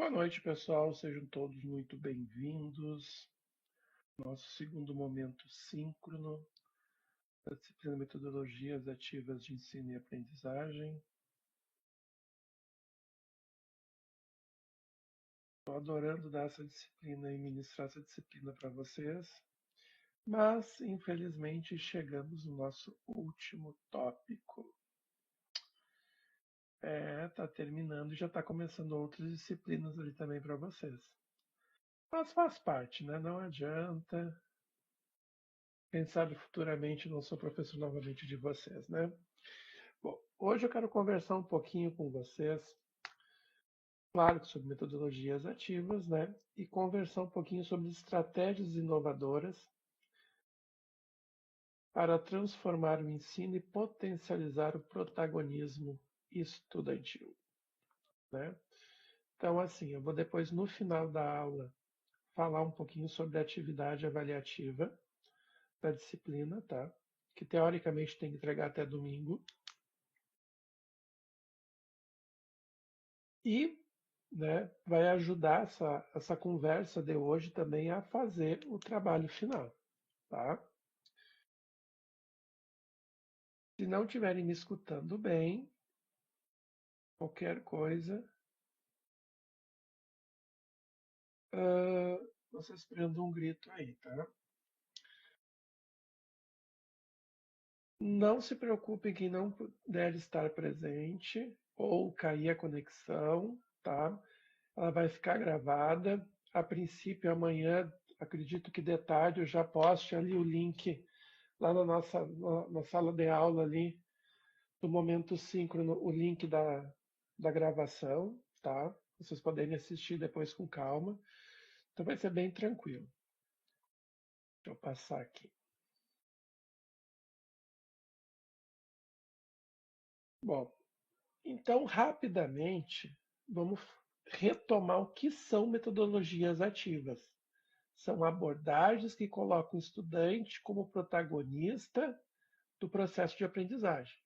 Boa noite, pessoal. Sejam todos muito bem-vindos. Nosso segundo momento síncrono da disciplina Metodologias Ativas de Ensino e Aprendizagem. Estou adorando dar essa disciplina e ministrar essa disciplina para vocês, mas infelizmente chegamos no nosso último tópico. Tá terminando e já está começando outras disciplinas ali também para vocês. Mas faz parte, né? Não adianta. Quem sabe futuramente não sou professor novamente de vocês, né? Bom, hoje eu quero conversar um pouquinho com vocês, claro que sobre metodologias ativas, né? E conversar um pouquinho sobre estratégias inovadoras para transformar o ensino e potencializar o protagonismo estudantil, né? Então, assim, eu vou depois, no final da aula, falar um pouquinho sobre a atividade avaliativa da disciplina, tá? Que teoricamente tem que entregar até domingo. E, né, vai ajudar essa conversa de hoje também a fazer o trabalho final, tá? Se não estiverem me escutando bem, qualquer coisa, vocês prendam um grito aí, tá? Não se preocupem quem não puder estar presente ou cair a conexão, tá? Ela vai ficar gravada. A princípio, amanhã, acredito que de tarde, eu já poste ali o link lá na sala de aula ali do momento síncrono, o link da gravação, tá? Vocês poderem assistir depois com calma. Então vai ser bem tranquilo. Deixa eu passar aqui. Bom, então rapidamente vamos retomar o que são metodologias ativas. São abordagens que colocam o estudante como protagonista do processo de aprendizagem,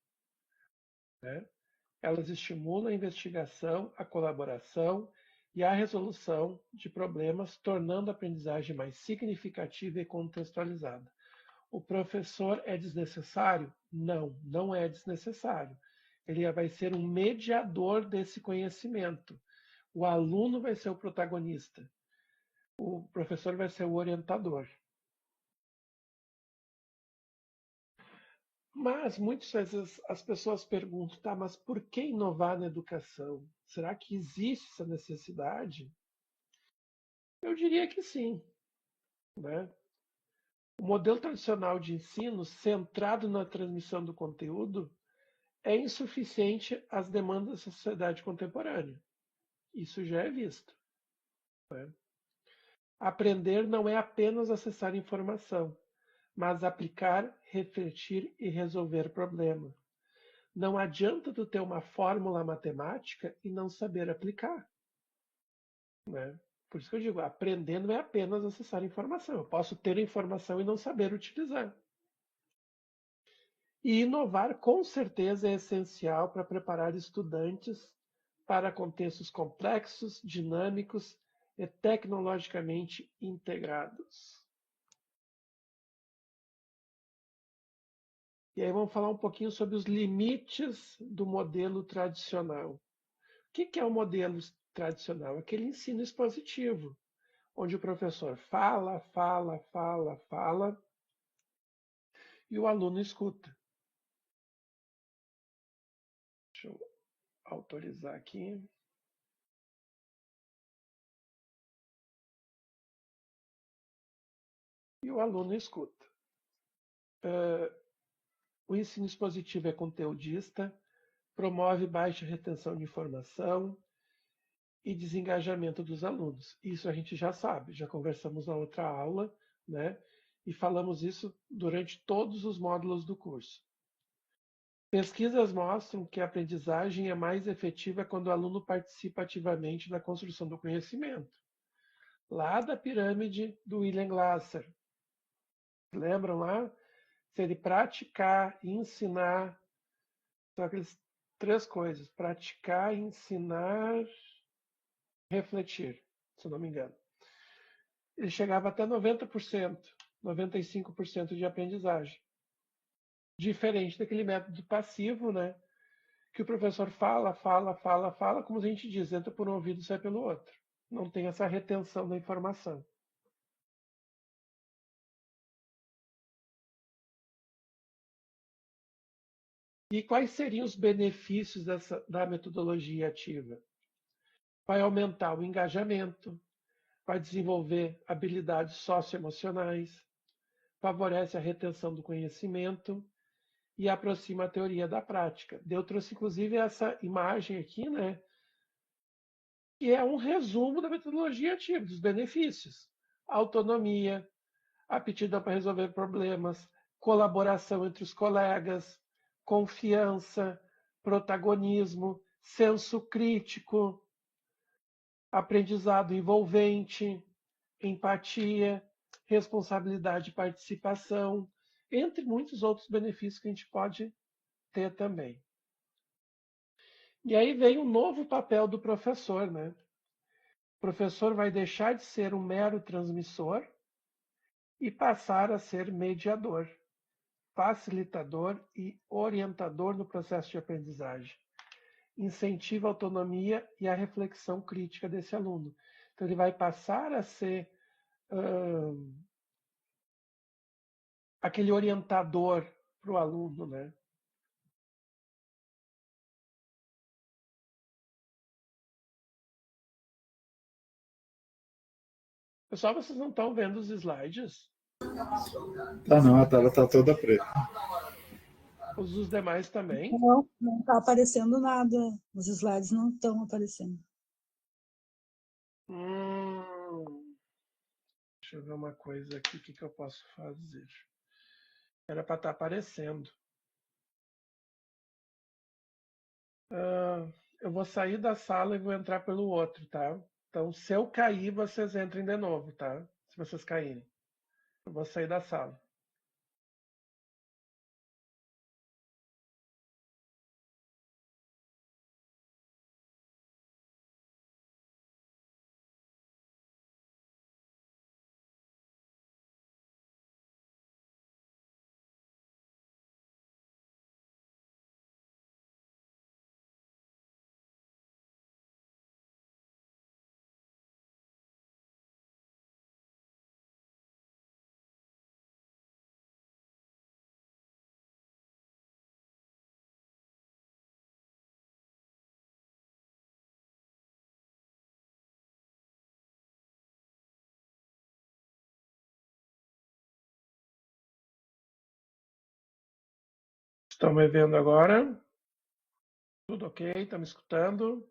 né? Elas estimulam a investigação, a colaboração e a resolução de problemas, tornando a aprendizagem mais significativa e contextualizada. O professor é desnecessário? Não, não é desnecessário. Ele vai ser um mediador desse conhecimento. O aluno vai ser o protagonista. O professor vai ser o orientador. Mas muitas vezes as pessoas perguntam, tá, mas por que inovar na educação? Será que existe essa necessidade? Eu diria que sim, né? O modelo tradicional de ensino, centrado na transmissão do conteúdo, é insuficiente às demandas da sociedade contemporânea. Isso já é visto, né? Aprender não é apenas acessar informação, mas aplicar, refletir e resolver problema. Não adianta tu ter uma fórmula matemática e não saber aplicar, né? Por isso que eu digo, aprender não é apenas acessar informação. Eu posso ter informação e não saber utilizar. E inovar, com certeza, é essencial para preparar estudantes para contextos complexos, dinâmicos e tecnologicamente integrados. E aí vamos falar um pouquinho sobre os limites do modelo tradicional. O que é o modelo tradicional? Aquele ensino expositivo, onde o professor fala, fala, fala, fala e o aluno escuta. Deixa eu autorizar aqui. E o aluno escuta. O ensino expositivo é conteudista, promove baixa retenção de informação e desengajamento dos alunos. Isso a gente já sabe, já conversamos na outra aula, né? E falamos isso durante todos os módulos do curso. Pesquisas mostram que a aprendizagem é mais efetiva quando o aluno participa ativamente na construção do conhecimento. Lá da pirâmide do William Glasser. Lembram lá? Se ele praticar, ensinar, são aquelas três coisas: praticar, ensinar refletir, se eu não me engano. Ele chegava até 90%, 95% de aprendizagem. Diferente daquele método passivo, né? Que o professor fala, como a gente diz, entra por um ouvido e sai pelo outro. Não tem essa retenção da informação. E quais seriam os benefícios da metodologia ativa? Vai aumentar o engajamento, vai desenvolver habilidades socioemocionais, favorece a retenção do conhecimento e aproxima a teoria da prática. Eu trouxe, inclusive, essa imagem aqui, né? Que é um resumo da metodologia ativa, dos benefícios. Autonomia, aptidão para resolver problemas, colaboração entre os colegas, confiança, protagonismo, senso crítico, aprendizado envolvente, empatia, responsabilidade e participação, entre muitos outros benefícios que a gente pode ter também. E aí vem um novo papel do professor, né? O professor vai deixar de ser um mero transmissor e passar a ser mediador, facilitador e orientador no processo de aprendizagem. Incentiva a autonomia e a reflexão crítica desse aluno. Então, ele vai passar a ser aquele orientador para o aluno, né? Pessoal, vocês não estão vendo os slides? Tá não, a tela tá toda preta. Os dos demais também? Não está aparecendo nada. Os slides não estão aparecendo. Deixa eu ver uma coisa aqui, o que eu posso fazer? Era para estar aparecendo. Eu vou sair da sala e vou entrar pelo outro, tá? Então, se eu cair, vocês entrem de novo, tá? Se vocês caírem. Eu vou sair da sala. Estão me vendo agora? Tudo ok? Estão me escutando?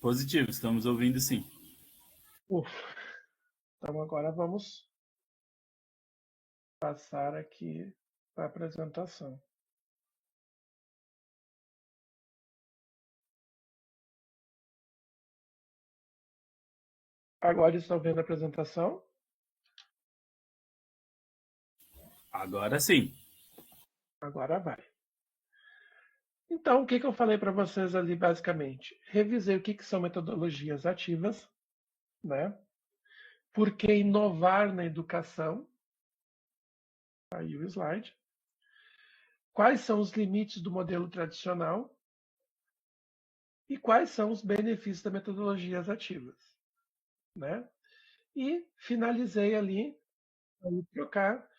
Positivo, estamos ouvindo sim. Então agora vamos passar aqui para a apresentação. Agora estão vendo a apresentação? Agora sim. Agora vai. Então, o que eu falei para vocês ali, basicamente? Revisei o que são metodologias ativas, né? Por que inovar na educação? Aí o slide. Quais são os limites do modelo tradicional? E quais são os benefícios das metodologias ativas, né? E finalizei ali, para trocar,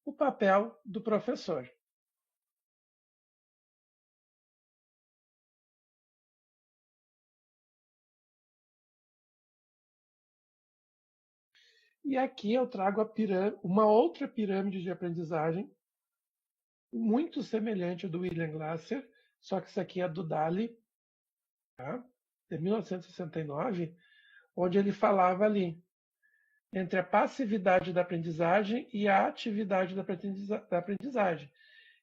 o papel do professor. E aqui eu trago uma outra pirâmide de aprendizagem, muito semelhante ao do William Glasser, só que isso aqui é do Dali, tá? De 1969, onde ele falava ali entre a passividade da aprendizagem e a atividade da aprendizagem.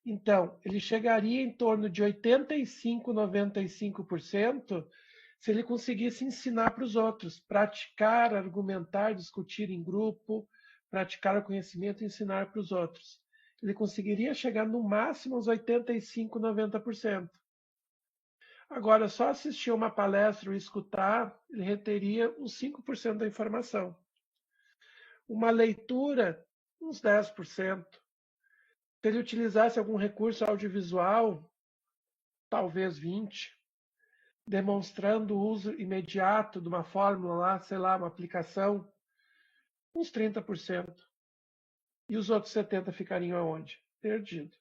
Então, ele chegaria em torno de 85, 95% se ele conseguisse ensinar para os outros, praticar, argumentar, discutir em grupo, praticar o conhecimento e ensinar para os outros. Ele conseguiria chegar no máximo aos 85%, 90%. Agora, só assistir uma palestra ou escutar, ele reteria uns 5% da informação. Uma leitura, uns 10%. Se ele utilizasse algum recurso audiovisual, talvez 20%. Demonstrando o uso imediato de uma fórmula lá, sei lá, uma aplicação, uns 30%. E os outros 70% ficariam aonde? Perdido.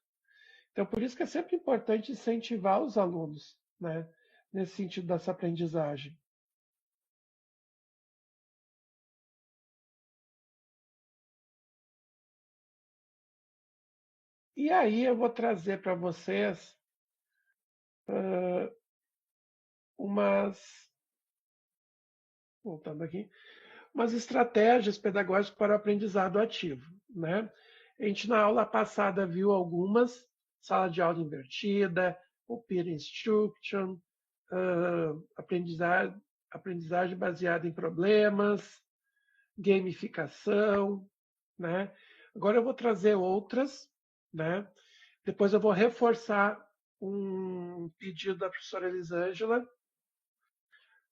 Então, por isso que é sempre importante incentivar os alunos, né, nesse sentido dessa aprendizagem. E aí eu vou trazer para vocês voltando aqui, umas estratégias pedagógicas para o aprendizado ativo, né? A gente na aula passada viu algumas, sala de aula invertida, o peer instruction, aprendizagem baseada em problemas, gamificação, né? Agora eu vou trazer outras, né? Depois eu vou reforçar um pedido da professora Elisângela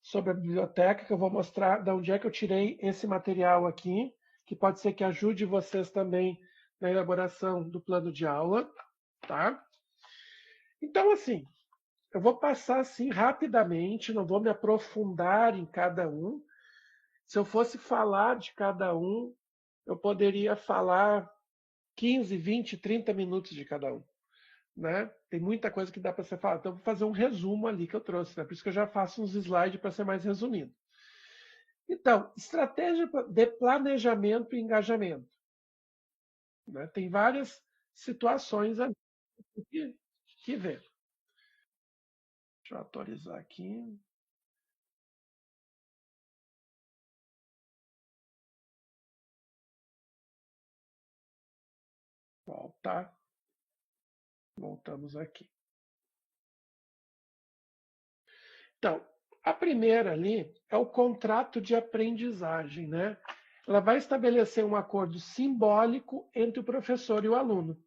sobre a biblioteca, que eu vou mostrar de onde é que eu tirei esse material aqui, que pode ser que ajude vocês também na elaboração do plano de aula, tá? Então, assim, eu vou passar assim rapidamente, não vou me aprofundar em cada um. Se eu fosse falar de cada um, eu poderia falar 15, 20, 30 minutos de cada um, né? Tem muita coisa que dá para ser falada. Então, eu vou fazer um resumo ali que eu trouxe, né? Por isso que eu já faço uns slides para ser mais resumido. Então, estratégia de planejamento e engajamento, né? Tem várias situações ali que ver. Deixa eu atualizar aqui. Voltar. Voltamos aqui. Então, a primeira ali é o contrato de aprendizagem, né? Ela vai estabelecer um acordo simbólico entre o professor e o aluno.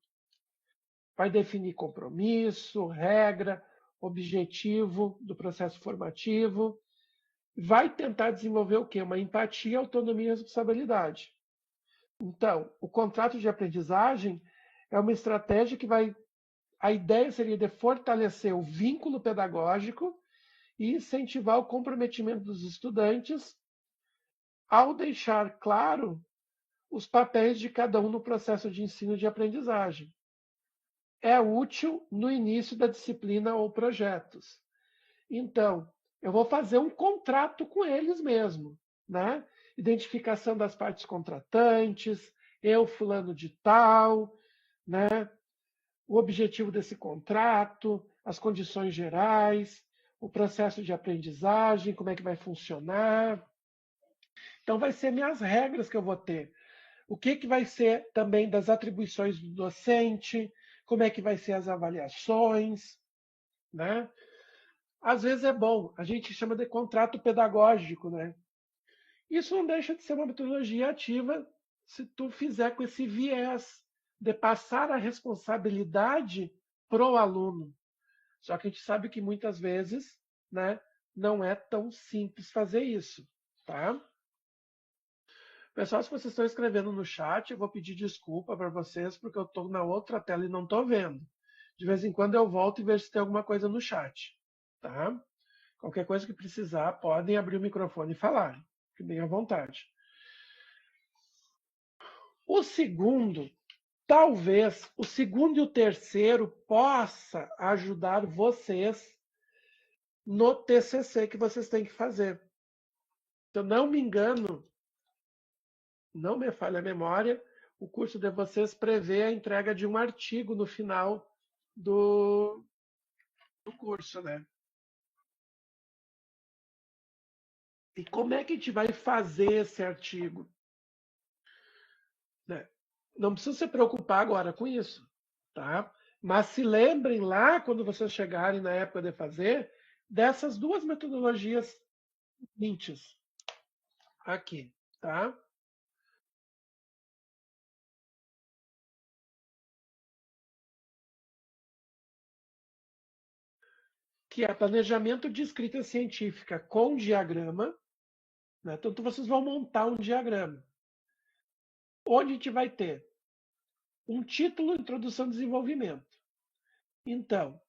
Vai definir compromisso, regra, objetivo do processo formativo. Vai tentar desenvolver o quê? Uma empatia, autonomia e responsabilidade. Então, o contrato de aprendizagem é uma estratégia que vai... A ideia seria de fortalecer o vínculo pedagógico e incentivar o comprometimento dos estudantes ao deixar claro os papéis de cada um no processo de ensino e de aprendizagem. É útil no início da disciplina ou projetos. Então, eu vou fazer um contrato com eles mesmo, né? Identificação das partes contratantes, eu fulano de tal, né? O objetivo desse contrato, as condições gerais, o processo de aprendizagem, como é que vai funcionar. Então, vai ser minhas regras que eu vou ter. O que vai ser também das atribuições do docente, como é que vai ser as avaliações, né? Às vezes é bom, a gente chama de contrato pedagógico, né? Isso não deixa de ser uma metodologia ativa se tu fizer com esse viés de passar a responsabilidade pro aluno. Só que a gente sabe que muitas vezes, né, não é tão simples fazer isso, tá? Pessoal, se vocês estão escrevendo no chat, eu vou pedir desculpa para vocês, porque eu estou na outra tela e não estou vendo. De vez em quando eu volto e vejo se tem alguma coisa no chat, tá? Qualquer coisa que precisar, podem abrir o microfone e falar. Fiquem bem à vontade. O segundo, talvez, o segundo e o terceiro possa ajudar vocês no TCC que vocês têm que fazer. Se eu não me engano, não me falha a memória, o curso de vocês prevê a entrega de um artigo no final do curso, né? E como é que a gente vai fazer esse artigo? Né? Não precisa se preocupar agora com isso, tá? Mas se lembrem lá, quando vocês chegarem na época de fazer, dessas duas metodologias seguintes aqui, tá? Que é planejamento de escrita científica com diagrama, né? Então, vocês vão montar um diagrama, onde a gente vai ter um título, introdução e desenvolvimento. Então,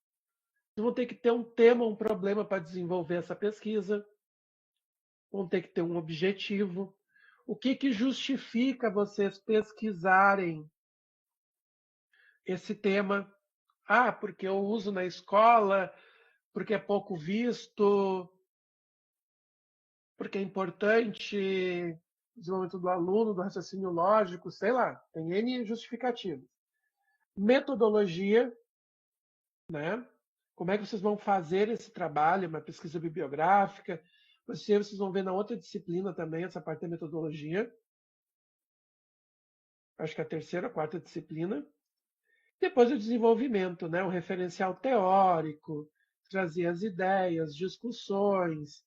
vocês vão ter que ter um tema, um problema para desenvolver essa pesquisa, vão ter que ter um objetivo. O que justifica vocês pesquisarem esse tema? Ah, porque eu uso na escola, porque é pouco visto, porque é importante o desenvolvimento do aluno, do raciocínio lógico, sei lá, tem N justificativos. Metodologia, né? Como é que vocês vão fazer esse trabalho, uma pesquisa bibliográfica? Vocês vão ver na outra disciplina também essa parte da metodologia. Acho que é a terceira ou quarta disciplina. Depois o desenvolvimento, né? O referencial teórico, trazer as ideias, discussões,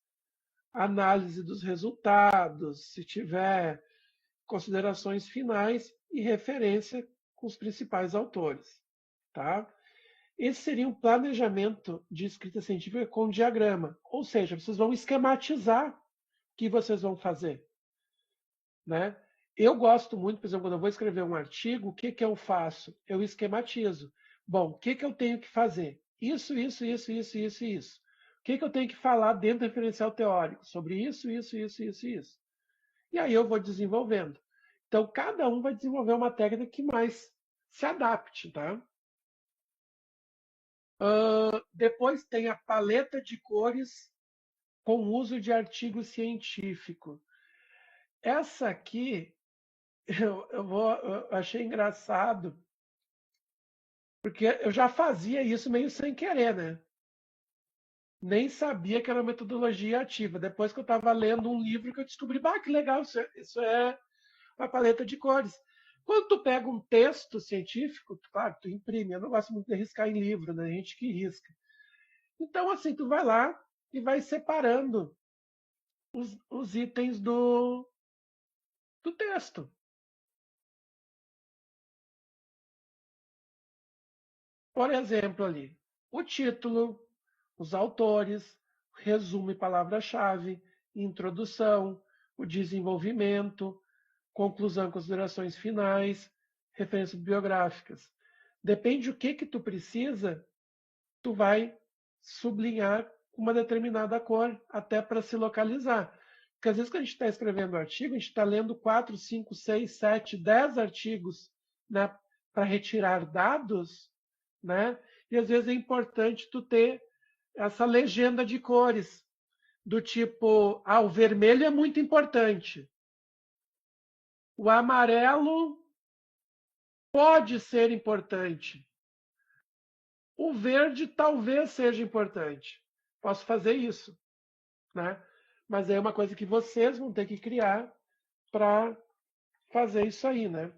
análise dos resultados, se tiver considerações finais e referência com os principais autores, tá? Esse seria um planejamento de escrita científica com diagrama, ou seja, vocês vão esquematizar o que vocês vão fazer, né? Eu gosto muito, por exemplo, quando eu vou escrever um artigo, o que eu faço? Eu esquematizo. Bom, o que eu tenho que fazer? Isso. O que eu tenho que falar dentro do referencial teórico? Sobre isso. E aí eu vou desenvolvendo. Então, cada um vai desenvolver uma técnica que mais se adapte, tá? Depois tem a paleta de cores com uso de artigo científico. Essa aqui eu achei engraçado, porque eu já fazia isso meio sem querer, né? Nem sabia que era metodologia ativa. Depois que eu estava lendo um livro que eu descobri, que legal, isso é uma paleta de cores. Quando tu pega um texto científico, claro, tu imprime. Eu não gosto muito de riscar em livro, né? Gente que risca. Então, assim, tu vai lá e vai separando os itens do texto. Por exemplo, ali, o título, os autores, resumo e palavra-chave, introdução, o desenvolvimento, conclusão e considerações finais, referências bibliográficas. Depende do que tu precisa, tu vai sublinhar uma determinada cor até para se localizar. Porque às vezes quando a gente está escrevendo um artigo, a gente está lendo 4, 5, 6, 7, 10 artigos, né, para retirar dados, né? E às vezes é importante tu ter essa legenda de cores, do tipo, o vermelho é muito importante. O amarelo pode ser importante. O verde talvez seja importante. Posso fazer isso, né? Mas é uma coisa que vocês vão ter que criar para fazer isso aí, né?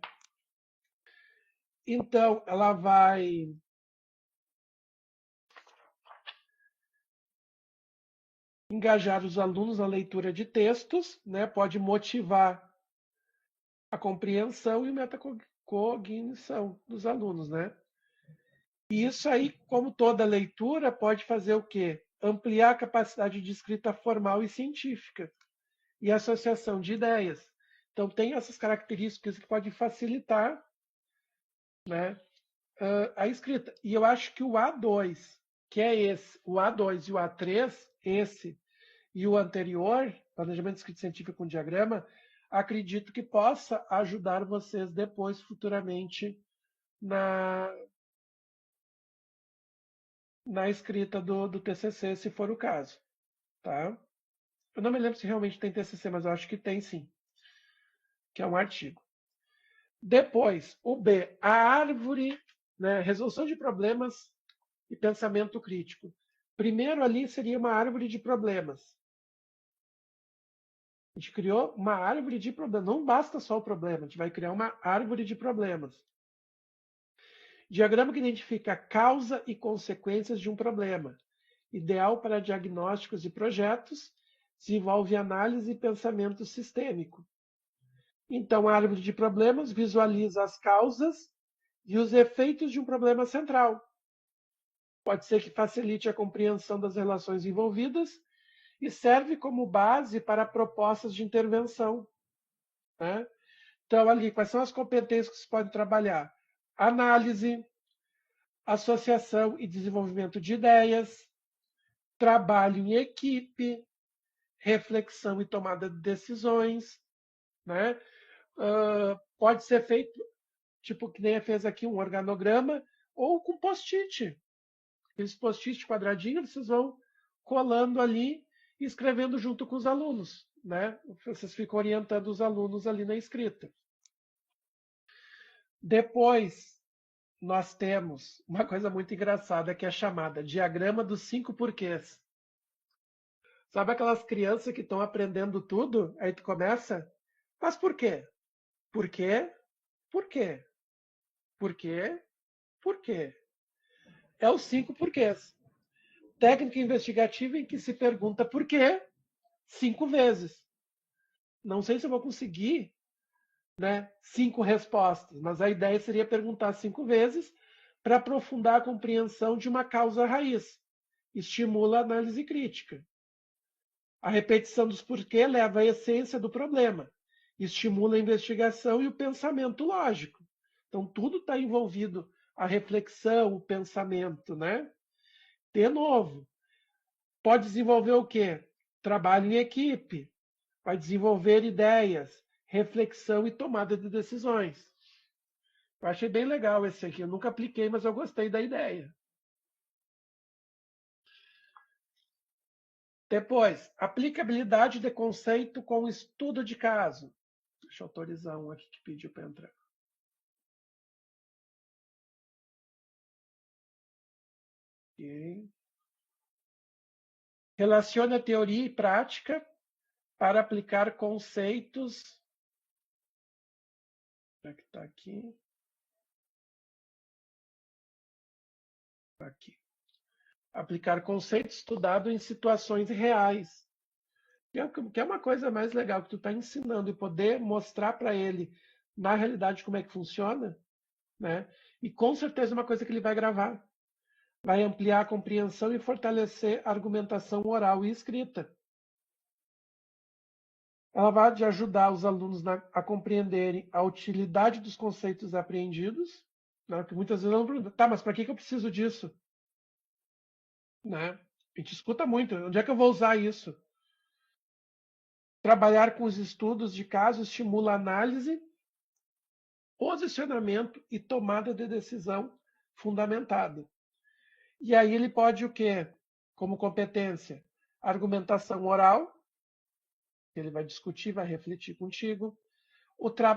Então, ela vai engajar os alunos na leitura de textos, né? Pode motivar a compreensão e metacognição dos alunos, né? E isso aí, como toda leitura, pode fazer o quê? Ampliar a capacidade de escrita formal e científica e associação de ideias. Então, tem essas características que podem facilitar, né, a escrita. E eu acho que o A2, que é esse, o A2 e o A3, esse e o anterior, planejamento de escrita científica com diagrama, acredito que possa ajudar vocês depois, futuramente, na escrita do TCC, se for o caso. Tá? Eu não me lembro se realmente tem TCC, mas eu acho que tem sim, que é um artigo. Depois, o B, a árvore, né, resolução de problemas e pensamento crítico. Primeiro ali seria uma árvore de problemas. A gente criou uma árvore de problemas. Não basta só o problema, a gente vai criar uma árvore de problemas. Diagrama que identifica a causa e consequências de um problema. ideal para diagnósticos e projetos, desenvolve análise e pensamento sistêmico. Então, a árvore de problemas visualiza as causas e os efeitos de um problema central. Pode ser que facilite a compreensão das relações envolvidas e serve como base para propostas de intervenção, né? Então, ali, quais são as competências que se pode trabalhar? Análise, associação e desenvolvimento de ideias, trabalho em equipe, reflexão e tomada de decisões, né? Pode ser feito, tipo que nem fez aqui, um organograma, ou com post-it. Esses post-it quadradinhos, vocês vão colando ali e escrevendo junto com os alunos, né? Vocês ficam orientando os alunos ali na escrita. Depois, nós temos uma coisa muito engraçada que é chamada diagrama dos 5 porquês. Sabe aquelas crianças que estão aprendendo tudo? Aí tu começa, mas por quê? Por quê? Por quê? Por quê? Por quê? É os 5 porquês. Técnica investigativa em que se pergunta por quê 5 vezes. Não sei se eu vou conseguir, né, 5 respostas, mas a ideia seria perguntar 5 vezes para aprofundar a compreensão de uma causa raiz. Estimula a análise crítica. A repetição dos porquê leva à essência do problema. Estimula a investigação e o pensamento lógico. Então, tudo está envolvido, a reflexão, o pensamento, né? De novo, pode desenvolver o quê? Trabalho em equipe, vai desenvolver ideias, reflexão e tomada de decisões. Eu achei bem legal esse aqui, eu nunca apliquei, mas eu gostei da ideia. Depois, aplicabilidade de conceito com estudo de caso. Deixa eu autorizar um aqui que pediu para entrar. Okay. Relacione a teoria e prática para aplicar conceitos. Será que está aqui? Aqui. Aplicar conceito estudado em situações reais. Que é uma coisa mais legal, que tu está ensinando e poder mostrar para ele, na realidade, como é que funciona, né? E com certeza é uma coisa que ele vai gravar. Vai ampliar a compreensão e fortalecer a argumentação oral e escrita. Ela vai ajudar os alunos a compreenderem a utilidade dos conceitos apreendidos, né? Que muitas vezes não perguntam, tá, mas para que eu preciso disso? Né? A gente escuta muito, onde é que eu vou usar isso? Trabalhar com os estudos de caso estimula análise, posicionamento e tomada de decisão fundamentada. E aí ele pode o quê? Como competência? Argumentação oral, que ele vai discutir, vai refletir contigo.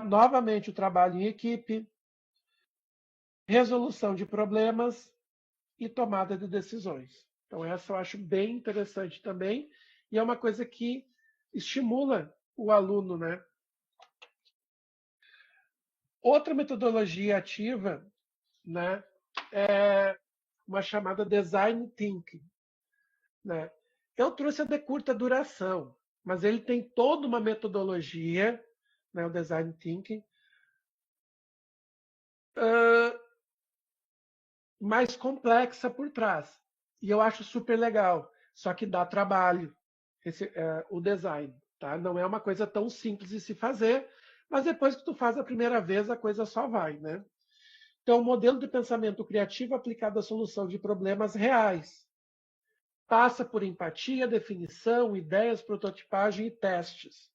Novamente, o trabalho em equipe, resolução de problemas e tomada de decisões. Então, essa eu acho bem interessante também, e é uma coisa que estimula o aluno, né? Outra metodologia ativa, né, é uma chamada design thinking, né? Eu trouxe a de curta duração, mas ele tem toda uma metodologia, né, o design thinking, mais complexa por trás. E eu acho super legal, só que dá trabalho o design, tá? Não é uma coisa tão simples de se fazer, mas depois que tu faz a primeira vez, a coisa só vai, né? Então, o modelo de pensamento criativo aplicado à solução de problemas reais. Passa por empatia, definição, ideias, prototipagem e testes.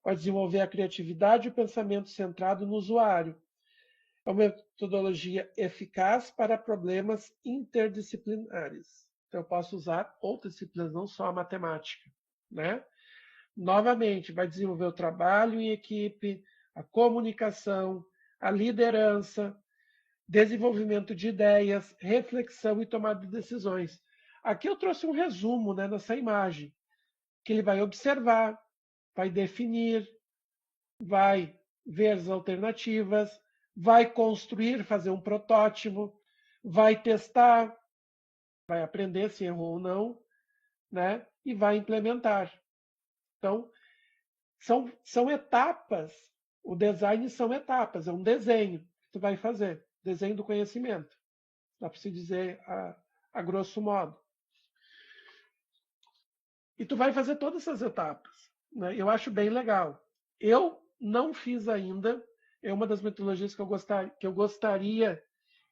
Vai desenvolver a criatividade e o pensamento centrado no usuário. É uma metodologia eficaz para problemas interdisciplinares. Então, eu posso usar outras disciplinas, não só a matemática, né? Novamente, vai desenvolver o trabalho em equipe, a comunicação, a liderança, desenvolvimento de ideias, reflexão e tomada de decisões. Aqui eu trouxe um resumo, né, nessa imagem, que ele vai observar, vai definir, vai ver as alternativas, vai construir, fazer um protótipo, vai testar, vai aprender se errou ou não, né? E vai implementar. Então, são etapas. O design são etapas, é um desenho que tu vai fazer, desenho do conhecimento. Dá para se dizer a grosso modo. E tu vai fazer todas essas etapas, né? Eu acho bem legal. Eu não fiz ainda, é uma das metodologias que eu gostaria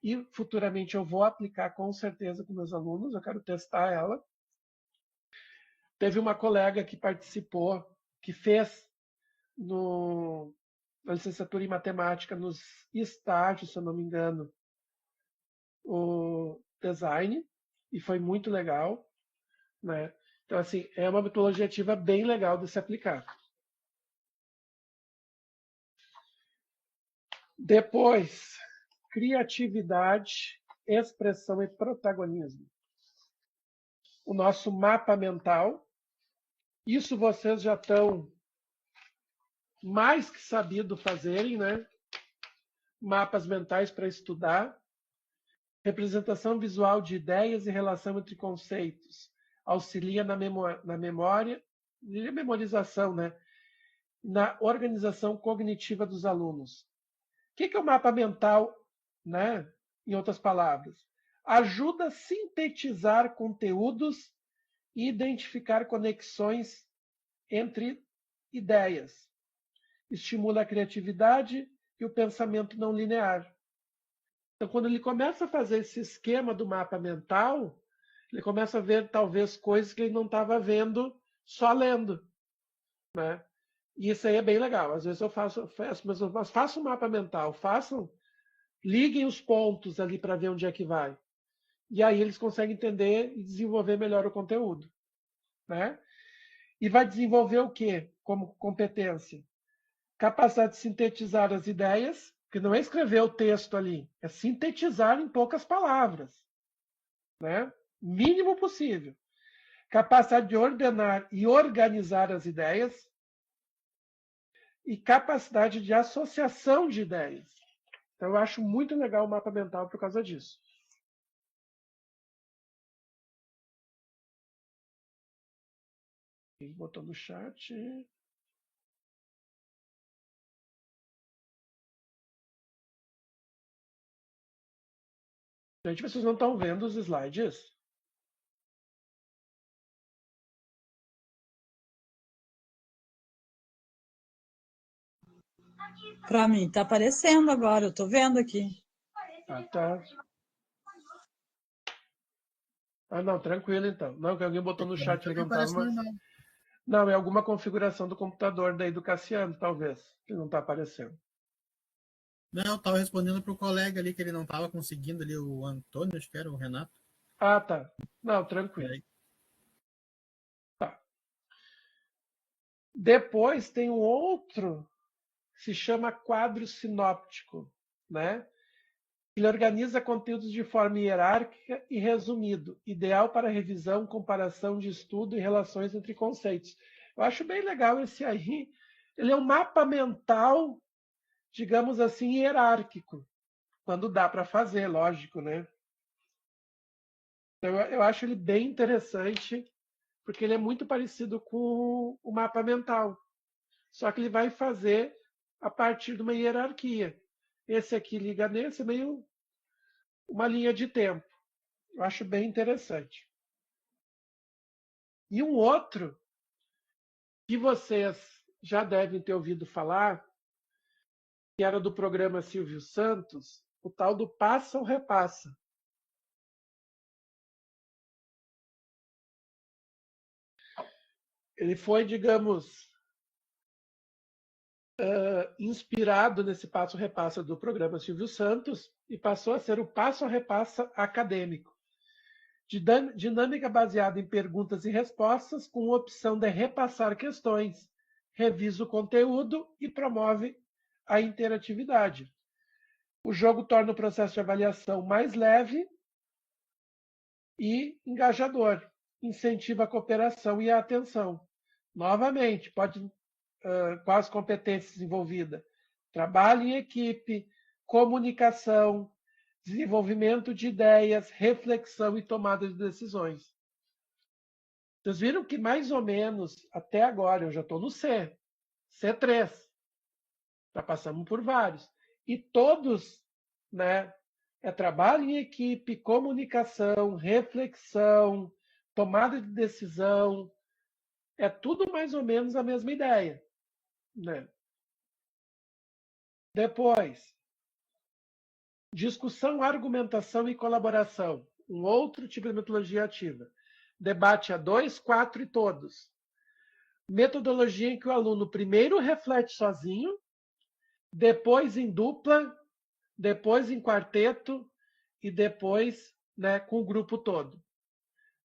e futuramente eu vou aplicar com certeza com meus alunos, eu quero testar ela. Teve uma colega que participou, que fez na licenciatura em matemática, nos estágios, se eu não me engano, o design, e foi muito legal, né? Então, assim, é uma metodologia ativa bem legal de se aplicar. Depois, criatividade, expressão e protagonismo. O nosso mapa mental, isso vocês já estão mais que sabido fazerem, né? Mapas mentais para estudar. Representação visual de ideias e relação entre conceitos. Auxilia na memória, na memorização, né? Na organização cognitiva dos alunos. O que é o mapa mental, né? Em outras palavras? Ajuda a sintetizar conteúdos e identificar conexões entre ideias. Estimula a criatividade e o pensamento não linear. Então, quando ele começa a fazer esse esquema do mapa mental, ele começa a ver, talvez, coisas que ele não estava vendo só lendo, né? E isso aí é bem legal. Às vezes eu faço um mapa mental, liguem os pontos ali para ver onde é que vai. E aí eles conseguem entender e desenvolver melhor o conteúdo, né? E vai desenvolver o quê como competência? Capacidade de sintetizar as ideias, que não é escrever o texto ali, é sintetizar em poucas palavras, né? Mínimo possível. Capacidade de ordenar e organizar as ideias e capacidade de associação de ideias. Então, eu acho muito legal o mapa mental por causa disso. Quem botou no chat? Gente, vocês não estão vendo os slides? Para mim, está aparecendo agora, eu estou vendo aqui. Ah, tá. Ah, não, tranquilo então. Não, que alguém botou no chat ali que não estava, mas... Não, é alguma configuração do computador daí do Cassiano, talvez, que não está aparecendo. Não, eu estava respondendo para o colega ali que ele não estava conseguindo ali, o Antônio, acho que era o Renato. Ah, tá. Não, tranquilo. Tá. Depois tem um outro que se chama quadro sinóptico, né? Ele organiza conteúdos de forma hierárquica e resumido, ideal para revisão, comparação de estudo e relações entre conceitos. Eu acho bem legal esse aí. Ele é um mapa mental, digamos assim, hierárquico, quando dá para fazer, lógico, né? Então, eu acho ele bem interessante, porque ele é muito parecido com o mapa mental. Só que ele vai fazer a partir de uma hierarquia. Esse aqui liga nesse, é meio uma linha de tempo. Eu acho bem interessante. E um outro que vocês já devem ter ouvido falar, que era do programa Silvio Santos, o tal do Passa ou Repassa. Ele foi, digamos, inspirado nesse Passo ou Repassa do programa Silvio Santos e passou a ser o Passo ou Repassa acadêmico. Dinâmica baseada em perguntas e respostas, com opção de repassar questões, revisa o conteúdo e promove a interatividade. O jogo torna o processo de avaliação mais leve e engajador, incentiva a cooperação e a atenção. Novamente, com as competências envolvidas: trabalho em equipe, comunicação, desenvolvimento de ideias, reflexão e tomada de decisões. Vocês viram que mais ou menos até agora eu já estou no C, C3. Já passamos por vários. E todos, né, é trabalho em equipe, comunicação, reflexão, tomada de decisão, é tudo mais ou menos a mesma ideia, né? Depois, discussão, argumentação e colaboração, um outro tipo de metodologia ativa. Debate a 2, 4 e todos. Metodologia em que o aluno primeiro reflete sozinho, depois em dupla, depois em quarteto e depois, né, com o grupo todo.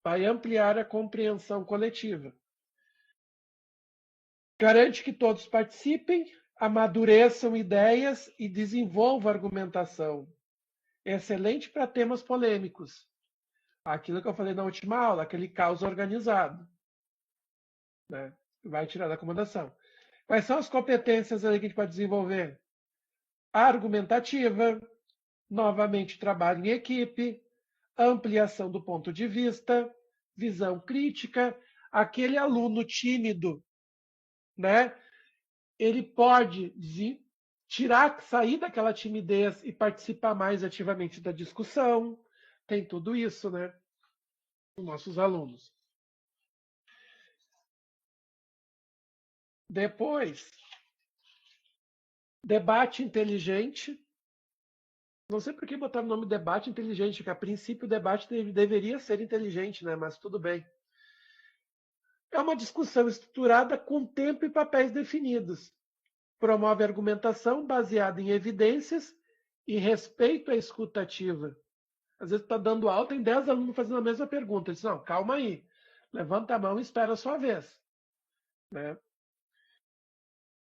Vai ampliar a compreensão coletiva. Garante que todos participem, amadureçam ideias e desenvolvam argumentação. Excelente para temas polêmicos. Aquilo que eu falei na última aula, aquele caos organizado, né? Vai tirar da acomodação. Quais são as competências ali que a gente pode desenvolver? Argumentativa, novamente trabalho em equipe, ampliação do ponto de vista, visão crítica. Aquele aluno tímido, né? Ele pode sair daquela timidez e participar mais ativamente da discussão. Tem tudo isso, né? Os nossos alunos. Depois, debate inteligente. Não sei por que botar o nome debate inteligente, porque a princípio o debate deveria ser inteligente, né? Mas tudo bem. É uma discussão estruturada com tempo e papéis definidos. Promove argumentação baseada em evidências e respeito à escuta ativa. Às vezes está dando aula, tem 10 alunos fazendo a mesma pergunta. Diz, não, calma aí. Levanta a mão e espera a sua vez. Né?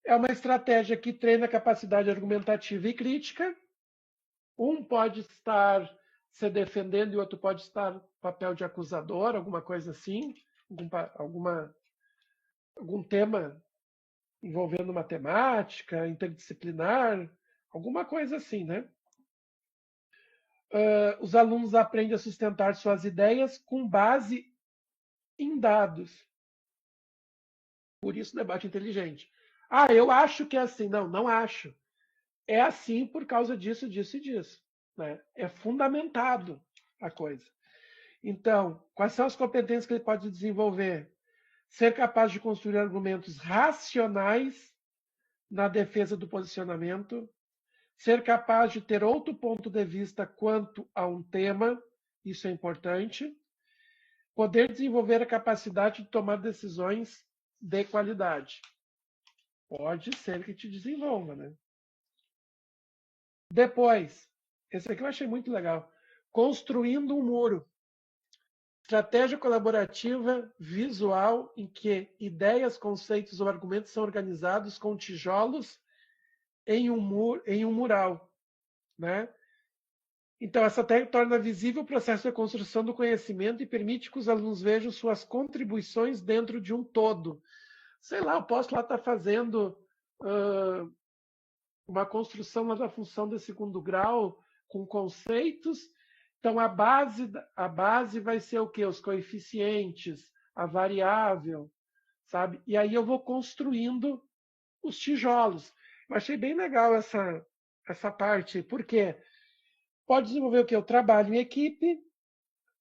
É uma estratégia que treina a capacidade argumentativa e crítica. Um pode estar se defendendo e o outro pode estar no papel de acusador, alguma coisa assim, algum tema envolvendo matemática, interdisciplinar, alguma coisa assim, né? Os alunos aprendem a sustentar suas ideias com base em dados. Por isso, debate inteligente. Ah, eu acho que é assim. Não, não acho. É assim por causa disso, disso e disso. Né? É fundamentado a coisa. Então, quais são as competências que ele pode desenvolver? Ser capaz de construir argumentos racionais na defesa do posicionamento, ser capaz de ter outro ponto de vista quanto a um tema, isso é importante, poder desenvolver a capacidade de tomar decisões de qualidade. Pode ser que te desenvolva, né? Depois, esse aqui eu achei muito legal, construindo um muro. Estratégia colaborativa visual em que ideias, conceitos ou argumentos são organizados com tijolos em um mural, né? Então, essa técnica torna visível o processo de construção do conhecimento e permite que os alunos vejam suas contribuições dentro de um todo. Sei lá, eu posso lá estar fazendo uma construção lá da função de segundo grau com conceitos. Então, a base vai ser o quê? Os coeficientes, a variável, sabe? E aí eu vou construindo os tijolos. Eu achei bem legal essa parte. Por quê? Pode desenvolver o quê? O trabalho em equipe,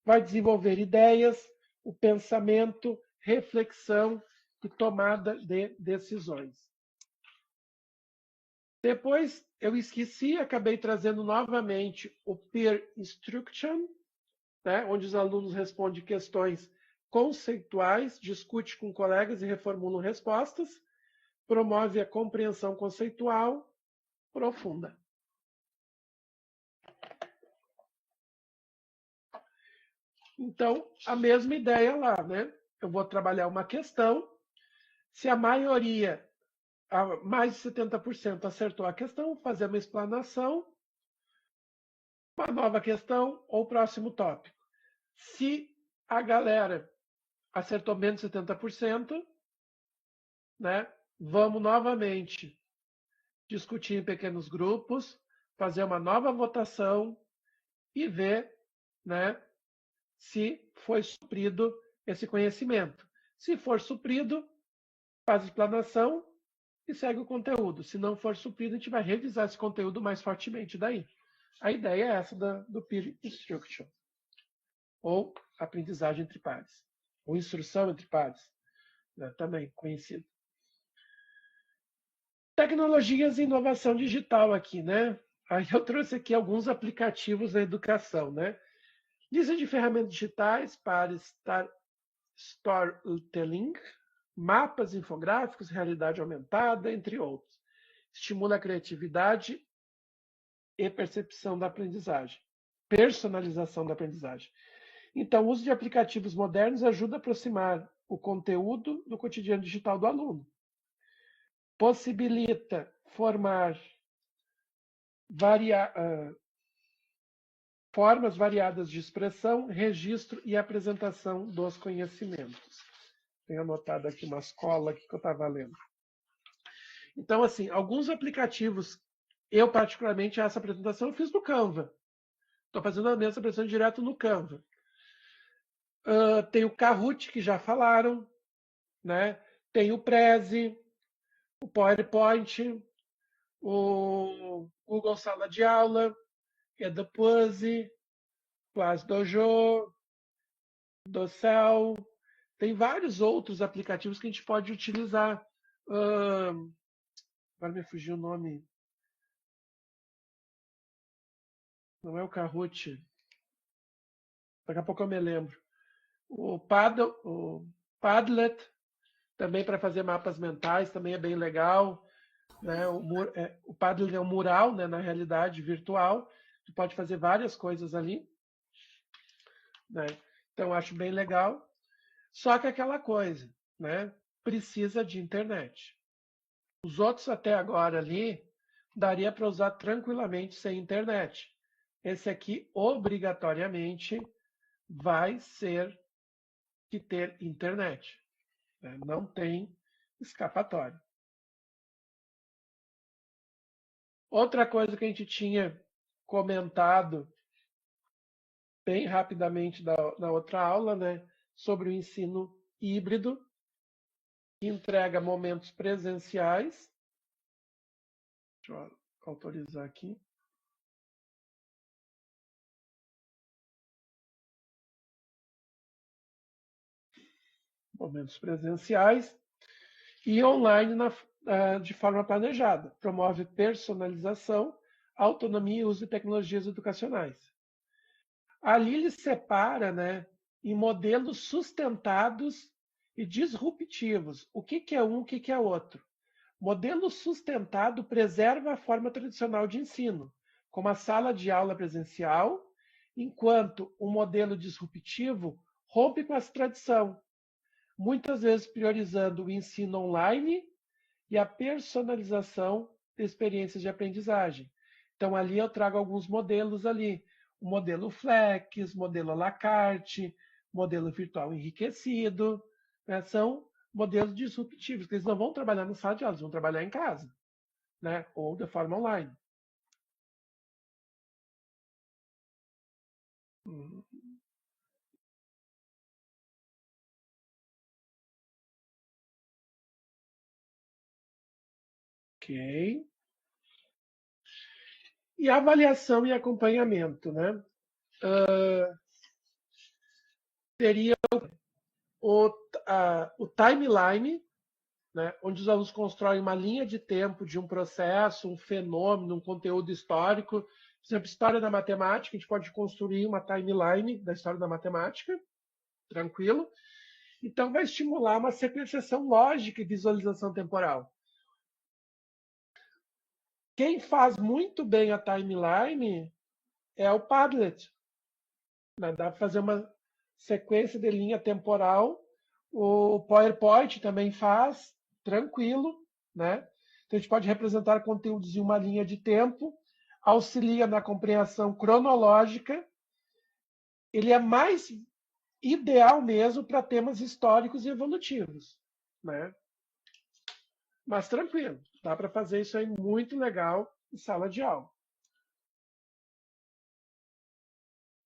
vai desenvolver ideias, o pensamento, reflexão e tomada de decisões. Depois, eu esqueci, acabei trazendo novamente o Peer Instruction, né, onde os alunos respondem questões conceituais, discute com colegas e reformulam respostas, promove a compreensão conceitual profunda. Então, a mesma ideia lá, né? Eu vou trabalhar uma questão, se a maioria, mais de 70% acertou a questão, fazer uma explanação, uma nova questão ou próximo tópico. Se a galera acertou menos de 70%, né? Vamos novamente discutir em pequenos grupos, fazer uma nova votação, e ver, né, se foi suprido esse conhecimento. Se for suprido, faz explanação e segue o conteúdo. Se não for suprido, a gente vai revisar esse conteúdo mais fortemente daí. A ideia é essa do peer instruction, ou aprendizagem entre pares, ou instrução entre pares, né, também conhecido. Tecnologias e inovação digital aqui, né? Aí eu trouxe aqui alguns aplicativos da educação, né? Lista de ferramentas digitais para storytelling, mapas infográficos, realidade aumentada, entre outros. Estimula a criatividade e percepção da aprendizagem, personalização da aprendizagem. Então, o uso de aplicativos modernos ajuda a aproximar o conteúdo do cotidiano digital do aluno. Possibilita formar formas variadas de expressão, registro e apresentação dos conhecimentos. Tenho anotado aqui umas colas que eu estava lendo. Então, assim, alguns aplicativos, eu particularmente, essa apresentação eu fiz no Canva. Estou fazendo a mesma apresentação direto no Canva. Tem o Kahoot, que já falaram, né? Tem o Prezi, o PowerPoint, o Google Sala de Aula, Edupuzzle, ClassDojo, Docel. Tem vários outros aplicativos que a gente pode utilizar. Agora me fugiu o nome. Não é o Kahoot. Daqui a pouco eu me lembro. O Padlet, também para fazer mapas mentais, também é bem legal. Né? O Padlet é um mural, né, na realidade virtual. Tu pode fazer várias coisas ali. Né? Então, acho bem legal. Só que aquela coisa, né? Precisa de internet. Os outros até agora ali, daria para usar tranquilamente sem internet. Esse aqui, obrigatoriamente, vai ser que ter internet. Né? Não tem escapatória. Outra coisa que a gente tinha comentado bem rapidamente na outra aula, né, sobre o ensino híbrido, que entrega momentos presenciais. Deixa eu autorizar aqui. Momentos presenciais e online de forma planejada. Promove personalização, autonomia e uso de tecnologias educacionais. Ali ele separa, né, em modelos sustentados e disruptivos. O que é um, o que é outro? Modelo sustentado preserva a forma tradicional de ensino, como a sala de aula presencial, enquanto o modelo disruptivo rompe com essa tradição, muitas vezes priorizando o ensino online e a personalização de experiências de aprendizagem. Então, ali eu trago alguns modelos ali. O modelo Flex, modelo à la carte, modelo virtual enriquecido, né? São modelos disruptivos, que eles não vão trabalhar na sala de aula, eles vão trabalhar em casa, né? Ou de forma online. Ok. E avaliação e acompanhamento, né? Teria o timeline, né, onde os alunos constroem uma linha de tempo de um processo, um fenômeno, um conteúdo histórico. Por exemplo, história da matemática, a gente pode construir uma timeline da história da matemática, tranquilo. Então, vai estimular uma sequenciação lógica e visualização temporal. Quem faz muito bem a timeline é o Padlet. Dá para fazer uma sequência de linha temporal. O PowerPoint também faz, tranquilo, né? Então, a gente pode representar conteúdos em uma linha de tempo, auxilia na compreensão cronológica. Ele é mais ideal mesmo para temas históricos e evolutivos, né? Mas tranquilo, dá para fazer isso aí muito legal em sala de aula.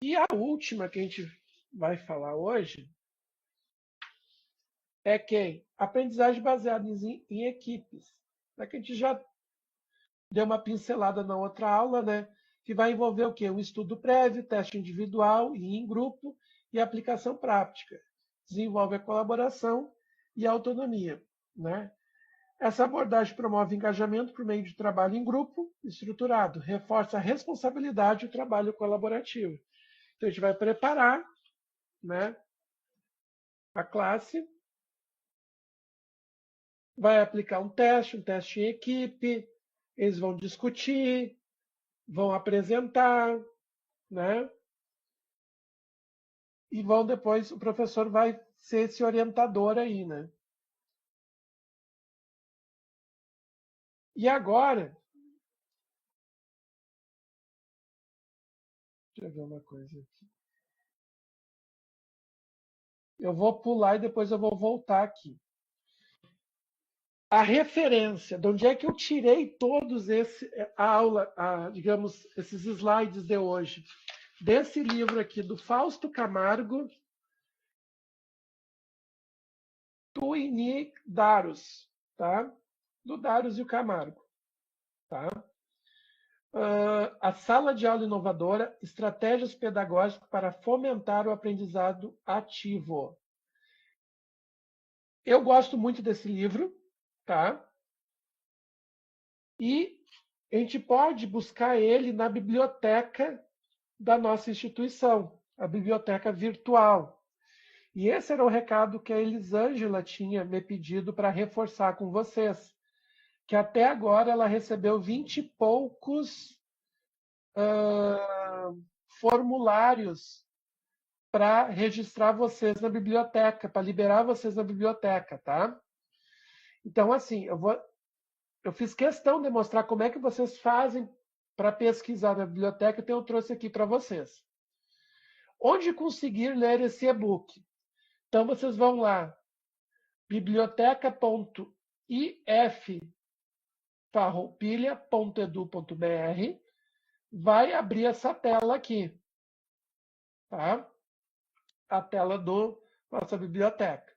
E a última que a gente vai falar hoje é quem? Aprendizagem baseada em equipes. Que a gente já deu uma pincelada na outra aula, né? Que vai envolver o quê? Um estudo prévio, teste individual e em grupo e aplicação prática. Desenvolve a colaboração e a autonomia, né? Essa abordagem promove engajamento por meio de trabalho em grupo estruturado, reforça a responsabilidade e o trabalho colaborativo. Então, a gente vai preparar, né, a classe, vai aplicar um teste em equipe, eles vão discutir, vão apresentar, né? E vão depois, o professor vai ser esse orientador aí, né? E agora, deixa eu ver uma coisa aqui. Eu vou pular e depois eu vou voltar aqui. A referência, de onde é que eu tirei todos digamos, esses slides de hoje? Desse livro aqui, do Fausto Camargo, Tuini Daros, tá? Do Daros e o Camargo, tá? A sala de aula inovadora, estratégias pedagógicas para fomentar o aprendizado ativo. Eu gosto muito desse livro, tá? E a gente pode buscar ele na biblioteca da nossa instituição, a biblioteca virtual. E esse era o recado que a Elisângela tinha me pedido para reforçar com vocês, que até agora ela recebeu 20 e poucos formulários para registrar vocês na biblioteca, para liberar vocês na biblioteca, tá? Então, assim, eu fiz questão de mostrar como é que vocês fazem para pesquisar na biblioteca, então eu trouxe aqui para vocês. Onde conseguir ler esse e-book? Então, vocês vão lá, biblioteca.iffarroupilha.edu.br, vai abrir essa tela aqui, tá? A tela da nossa biblioteca.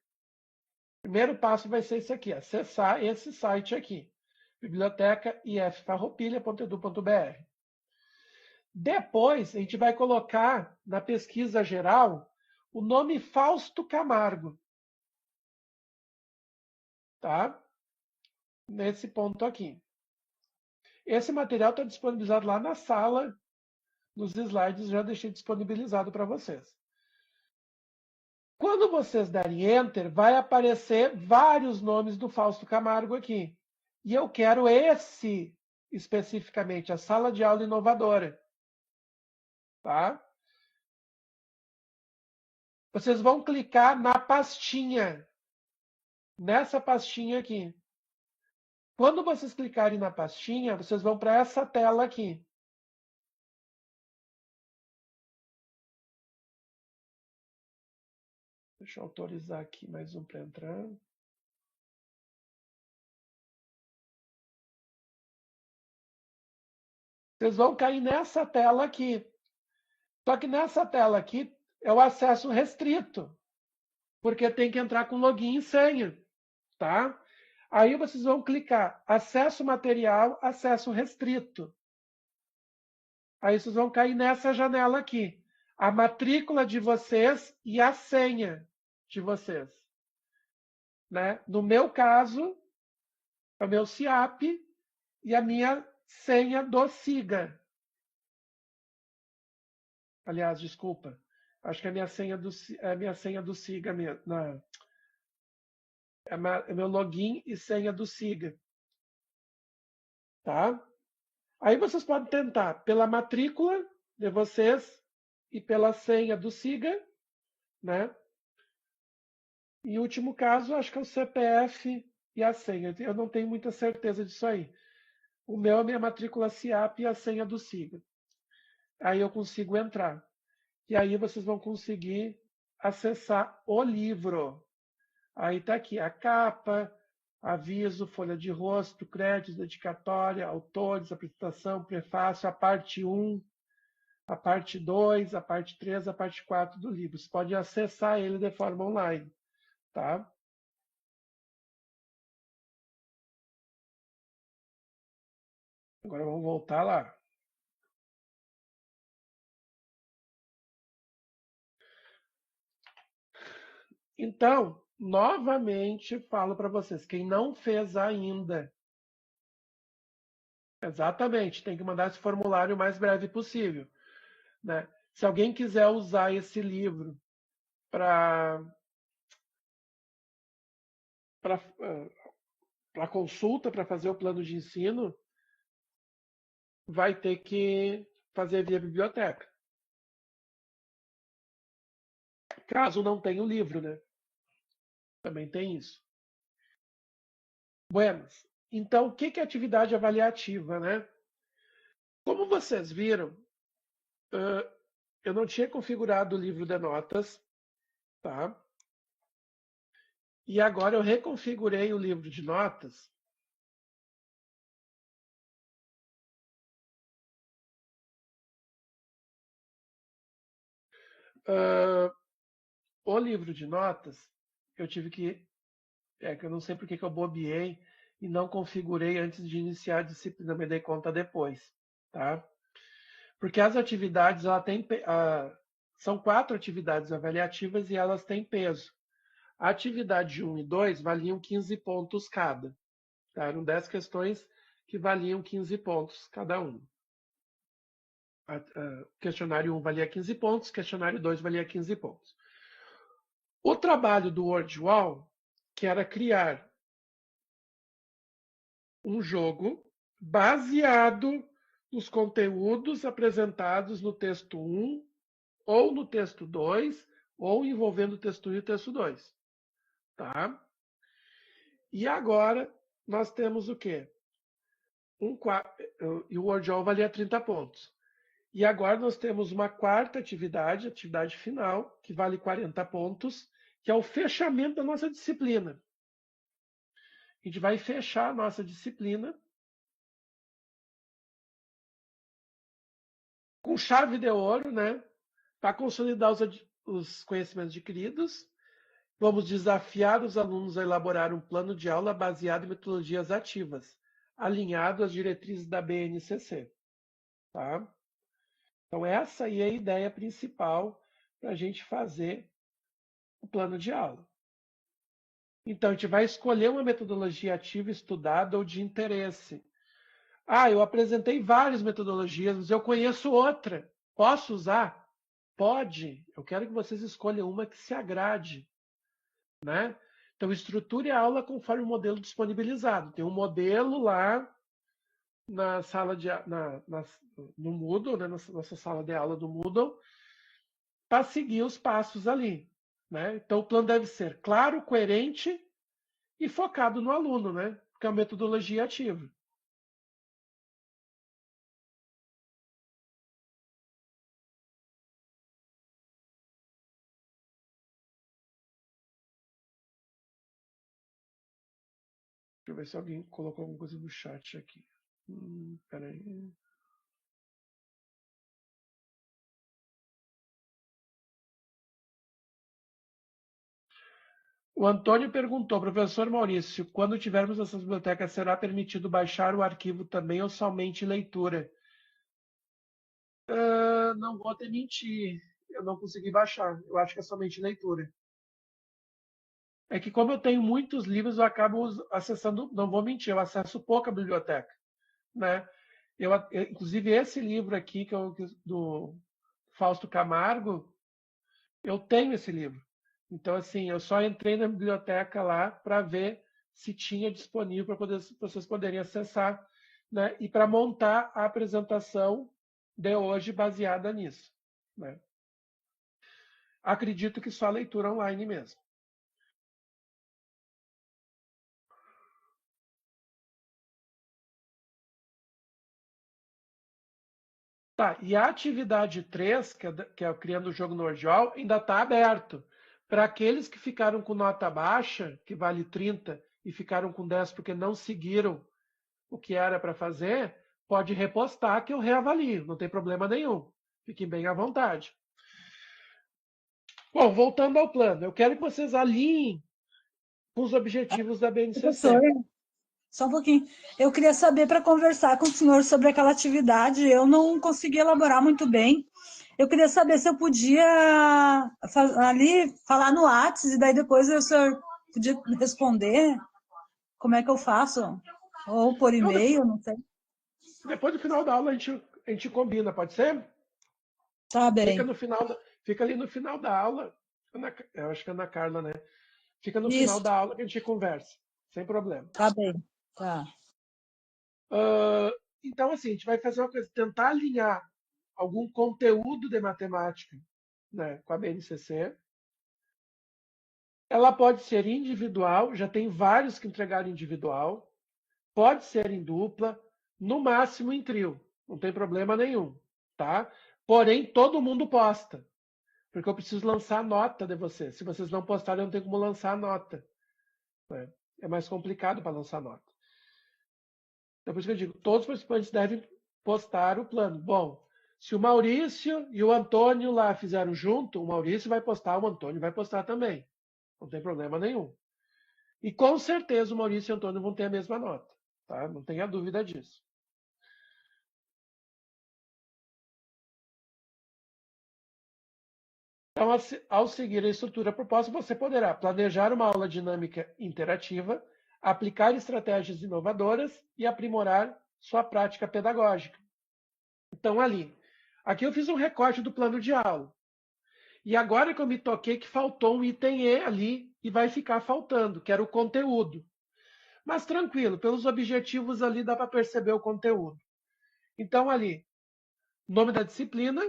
O primeiro passo vai ser esse aqui, acessar esse site aqui, biblioteca.iffarroupilha.edu.br. Depois, a gente vai colocar na pesquisa geral o nome Fausto Camargo, tá? Nesse ponto aqui. Esse material está disponibilizado lá na sala, nos slides, já deixei disponibilizado para vocês. Quando vocês derem Enter, vai aparecer vários nomes do Fausto Camargo aqui. E eu quero esse especificamente, a sala de aula inovadora. Tá? Vocês vão clicar na pastinha, nessa pastinha aqui. Quando vocês clicarem na pastinha, vocês vão para essa tela aqui. Deixa eu autorizar aqui mais um para entrar. Vocês vão cair nessa tela aqui. Só que nessa tela aqui é o acesso restrito, porque tem que entrar com login e senha, tá? Aí vocês vão clicar acesso material, acesso restrito. Aí vocês vão cair nessa janela aqui. A matrícula de vocês e a senha de vocês. Né? No meu caso, é o meu CIAP e a minha senha do SIGA. Aliás, desculpa. Acho que é a minha senha do SIGA mesmo. É meu login e senha do SIGA. Tá? Aí vocês podem tentar pela matrícula de vocês e pela senha do SIGA, né? Em último caso, acho que é o CPF e a senha. Eu não tenho muita certeza disso aí. O meu é a minha matrícula CIAP e a senha do SIGA. Aí eu consigo entrar. E aí vocês vão conseguir acessar o livro. Aí está aqui a capa, aviso, folha de rosto, créditos, dedicatória, autores, apresentação, prefácio, a parte 1, a parte 2, a parte 3, a parte 4 do livro. Você pode acessar ele de forma online, tá? Agora vamos voltar lá. Então, novamente falo para vocês, quem não fez ainda, exatamente, tem que mandar esse formulário o mais breve possível, né? Se alguém quiser usar esse livro para consulta, para fazer o plano de ensino, vai ter que fazer via biblioteca. Caso não tenha o livro, né? Também tem isso. Buenas. Então, o que é atividade avaliativa, né? Como vocês viram, eu não tinha configurado o livro de notas, tá? E agora eu reconfigurei o livro de notas. O livro de notas, eu tive que... que eu não sei porque que eu bobeei e não configurei antes de iniciar a disciplina, me dei conta depois, tá? Porque as atividades, são 4 atividades avaliativas e elas têm peso. A atividade 1 e 2 valiam 15 pontos cada. Tá? Eram 10 questões que valiam 15 pontos cada uma. O questionário 1 valia 15 pontos, o questionário 2 valia 15 pontos. O trabalho do WordWall, que era criar um jogo baseado nos conteúdos apresentados no texto 1 ou no texto 2, ou envolvendo o texto 1 e o texto 2. Tá? E agora nós temos o quê? E o WordWall valia 30 pontos. E agora nós temos uma quarta atividade, atividade final, que vale 40 pontos, que é o fechamento da nossa disciplina. A gente vai fechar a nossa disciplina com chave de ouro, né? Para consolidar os conhecimentos adquiridos. Vamos desafiar os alunos a elaborar um plano de aula baseado em metodologias ativas, alinhado às diretrizes da BNCC. Tá? Então, essa aí é a ideia principal para a gente fazer o plano de aula. Então, a gente vai escolher uma metodologia ativa estudada ou de interesse. Eu apresentei várias metodologias, mas eu conheço outra. Posso usar? Pode. Eu quero que vocês escolham uma que se agrade. Né? Então, estruture a aula conforme o modelo disponibilizado. Tem um modelo lá na sala no Moodle, né? Na nossa sala de aula do Moodle, para seguir os passos ali. Né? Então, o plano deve ser claro, coerente e focado no aluno, né? Porque é uma metodologia ativa. Deixa eu ver se alguém colocou alguma coisa no chat aqui. Peraí. O Antônio perguntou, professor Maurício, quando tivermos essas bibliotecas, será permitido baixar o arquivo também ou somente leitura? Não vou te mentir, eu não consegui baixar. Eu acho que é somente leitura. É que como eu tenho muitos livros, eu acabo acessando, não vou mentir, eu acesso pouco a biblioteca. Né? Inclusive, esse livro aqui, do Fausto Camargo, eu tenho esse livro. Então, assim, eu só entrei na biblioteca lá para ver se tinha disponível para vocês poderem acessar, né? E para montar a apresentação de hoje baseada nisso. Né? Acredito que só leitura online mesmo. Tá, e a atividade 3, que é o Criando o Jogo no WordWall, ainda está aberto. Para aqueles que ficaram com nota baixa, que vale 30, e ficaram com 10 porque não seguiram o que era para fazer, pode repostar que eu reavalio, não tem problema nenhum. Fiquem bem à vontade. Bom, voltando ao plano, eu quero que vocês alinhem com os objetivos da Professor, BNCC. só um pouquinho. Eu queria saber para conversar com o senhor sobre aquela atividade. Eu não consegui elaborar muito bem. Eu queria saber se eu podia ali falar no WhatsApp e daí depois o senhor podia responder. Como é que eu faço? Ou por Então, e-mail, não sei. depois do final da aula a gente combina, pode ser? Tá Fica bem. no final, fica ali no final da aula. Eu acho que é Ana Carla, né? Fica no final Isso, da aula que a gente conversa, sem problema. tá bem. Tá. Ah, então, assim, a gente vai fazer uma coisa, tentar alinhar algum conteúdo de matemática, né, com a BNCC. Ela pode ser individual, já tem vários que entregaram individual, pode ser em dupla, no máximo em trio, não tem problema nenhum, tá? Porém, todo mundo posta, porque eu preciso lançar a nota de vocês. Se vocês não postarem, eu não tenho como lançar a nota, né? É mais complicado para lançar nota. Então, por isso que eu digo, todos os participantes devem postar o plano. Bom, se o Maurício e o Antônio lá fizeram junto, o Maurício vai postar, o Antônio vai postar também. Não tem problema nenhum. E com certeza o Maurício e o Antônio vão ter a mesma nota, tá? Não tenha dúvida disso. Então, ao seguir a estrutura proposta, você poderá planejar uma aula dinâmica interativa, aplicar estratégias inovadoras e aprimorar sua prática pedagógica. Então, aqui eu fiz um recorte do plano de aula. E agora que eu me toquei que faltou um item E ali e vai ficar faltando, que era o conteúdo. Mas tranquilo, pelos objetivos ali dá para perceber o conteúdo. Então, nome da disciplina,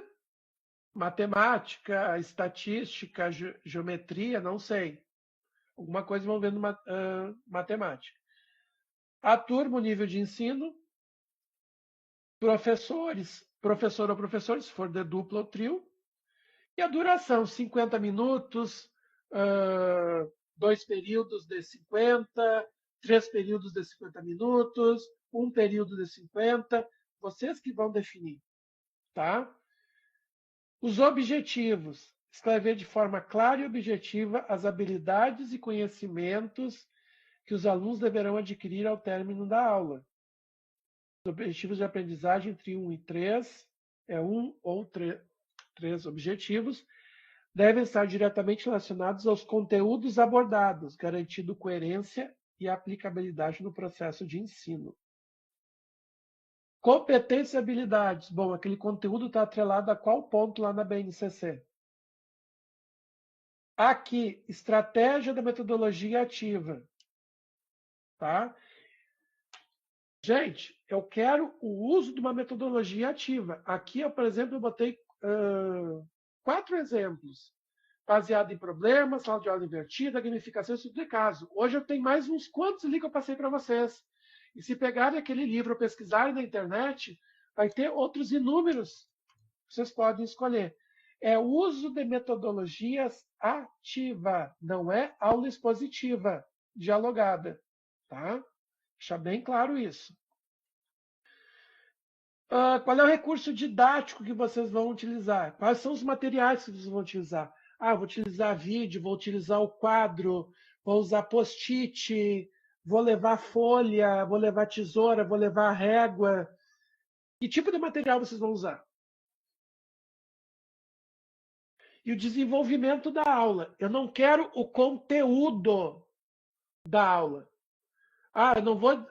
matemática, estatística, geometria, não sei. Alguma coisa envolvendo matemática. A turma, o nível de ensino, professores, professor ou professor, se for de dupla ou trio, e a duração, 50 minutos, 2 períodos de 50, 3 períodos de 50 minutos, 1 período de 50, vocês que vão definir, tá? Os objetivos, escrever de forma clara e objetiva as habilidades e conhecimentos que os alunos deverão adquirir ao término da aula. Os objetivos de aprendizagem entre 1 e 3, é 1 ou 3 objetivos, devem estar diretamente relacionados aos conteúdos abordados, garantindo coerência e aplicabilidade no processo de ensino. Competências e habilidades. Bom, aquele conteúdo está atrelado a qual ponto lá na BNCC? Aqui, estratégia da metodologia ativa. Tá? Gente, eu quero o uso de uma metodologia ativa. Aqui, por exemplo, eu botei 4 exemplos. Baseado em problemas, sala de aula invertida, gamificação, estudo de caso. Hoje eu tenho mais uns quantos ali que eu passei para vocês. E se pegarem aquele livro ou pesquisarem na internet, vai ter outros inúmeros que vocês podem escolher. É o uso de metodologias ativa, não é aula expositiva, dialogada. Tá? Deixar bem claro isso. Qual é o recurso didático que vocês vão utilizar? Quais são os materiais que vocês vão utilizar? Vou utilizar vídeo, vou utilizar o quadro, vou usar post-it, vou levar folha, vou levar tesoura, vou levar régua. Que tipo de material vocês vão usar? E o desenvolvimento da aula. Eu não quero o conteúdo da aula. Eu não vou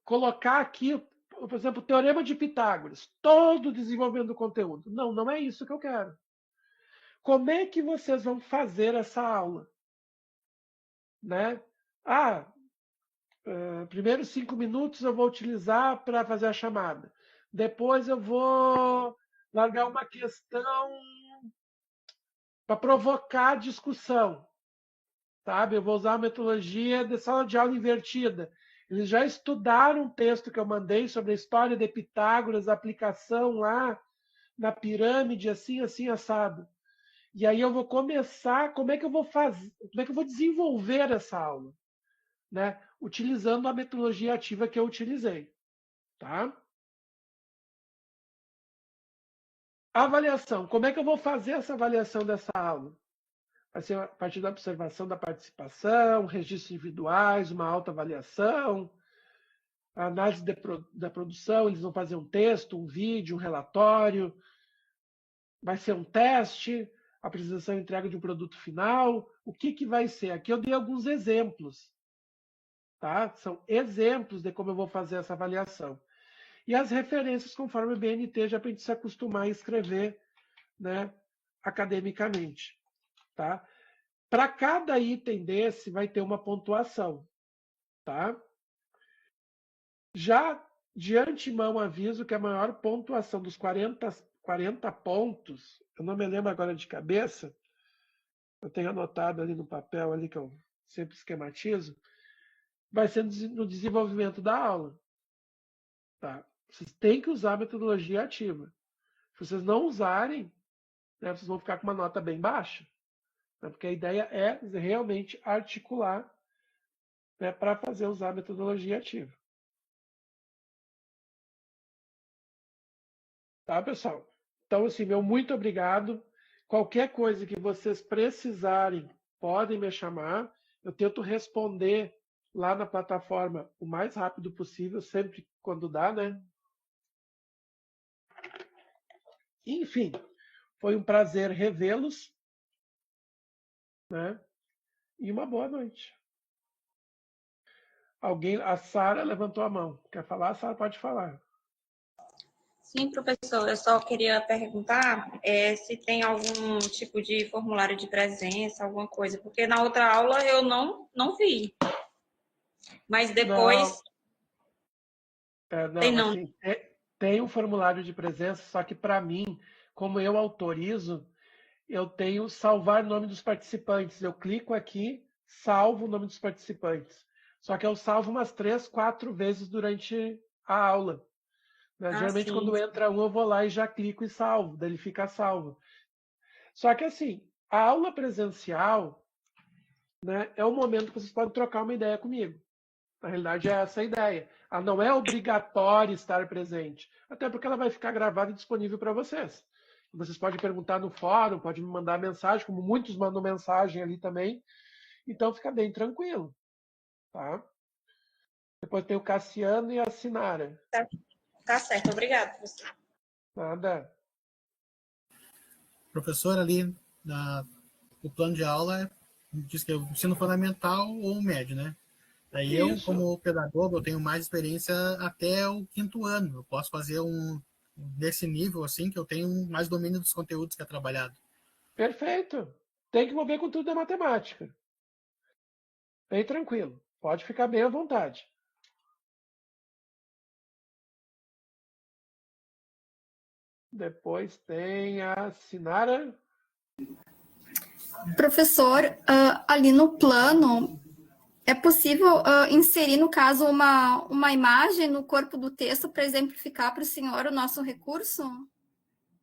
colocar aqui, por exemplo, o Teorema de Pitágoras, todo desenvolvendo o conteúdo. Não, não é isso que eu quero. Como é que vocês vão fazer essa aula? Né? Primeiros 5 minutos eu vou utilizar para fazer a chamada. Depois eu vou largar uma questão para provocar discussão. Sabe? Eu vou usar a metodologia de sala de aula invertida. Eles já estudaram um texto que eu mandei sobre a história de Pitágoras, a aplicação lá na pirâmide, assim, assim, assado. E aí eu vou começar, como é que eu vou fazer, como é que eu vou desenvolver essa aula, né? Utilizando a metodologia ativa que eu utilizei, tá? Avaliação. Como é que eu vou fazer essa avaliação dessa aula? Vai ser a partir da observação da participação, registros individuais, uma autoavaliação, a análise da produção, eles vão fazer um texto, um vídeo, um relatório, vai ser um teste, apresentação e entrega de um produto final, o que, que vai ser? Aqui eu dei alguns exemplos, tá? São exemplos de como eu vou fazer essa avaliação. E as referências conforme o BNT, já para a gente se acostumar a escrever, né, academicamente, tá? Para cada item desse vai ter uma pontuação, tá? Já de antemão aviso que a maior pontuação dos 40 pontos, eu não me lembro agora de cabeça, eu tenho anotado ali no papel ali que eu sempre esquematizo, vai ser no desenvolvimento da aula, tá? Vocês têm que usar a metodologia ativa. Se vocês não usarem, né, vocês vão ficar com uma nota bem baixa, né, porque a ideia é realmente articular, né, para fazer usar a metodologia ativa. Tá, pessoal? Então, assim, meu muito obrigado. Qualquer coisa que vocês precisarem, podem me chamar. Eu tento responder lá na plataforma o mais rápido possível, sempre quando dá, né? Enfim, foi um prazer revê-los, né? E uma boa noite. Alguém, a Sara levantou a mão. Quer falar? A Sara pode falar. Sim, professor, eu só queria perguntar se tem algum tipo de formulário de presença, alguma coisa, porque na outra aula eu não vi, mas depois tem Não, não. assim, tem um formulário de presença, só que para mim, como eu autorizo, eu tenho salvar nome dos participantes. Eu clico aqui, salvo o nome dos participantes. Só que eu salvo umas 3, 4 vezes durante a aula, né? Ah, Geralmente, sim. quando entra um, eu vou lá e já clico e salvo, daí ele fica salvo. Só que assim, a aula presencial, né, é o momento que vocês podem trocar uma ideia comigo. Na realidade, é essa a ideia. Ela não é obrigatória estar presente, até porque ela vai ficar gravada e disponível para vocês. Vocês podem perguntar no fórum, podem me mandar mensagem, como muitos mandam mensagem ali também. Então fica bem tranquilo, tá? Depois tem o Cassiano e a Sinara. Tá certo, obrigada, professor. Nada. Professor ali, o plano de aula diz que é o ensino fundamental ou médio, né? Daí eu, Isso. como pedagogo, eu tenho mais experiência até o quinto ano. Eu posso fazer nesse nível, assim, que eu tenho mais domínio dos conteúdos que é trabalhado. Perfeito. Tem que mover com tudo da matemática. Bem tranquilo. Pode ficar bem à vontade. Depois tem a Sinara. Professor, ali no plano, é possível inserir, no caso, uma imagem no corpo do texto para exemplificar para o senhor o nosso recurso?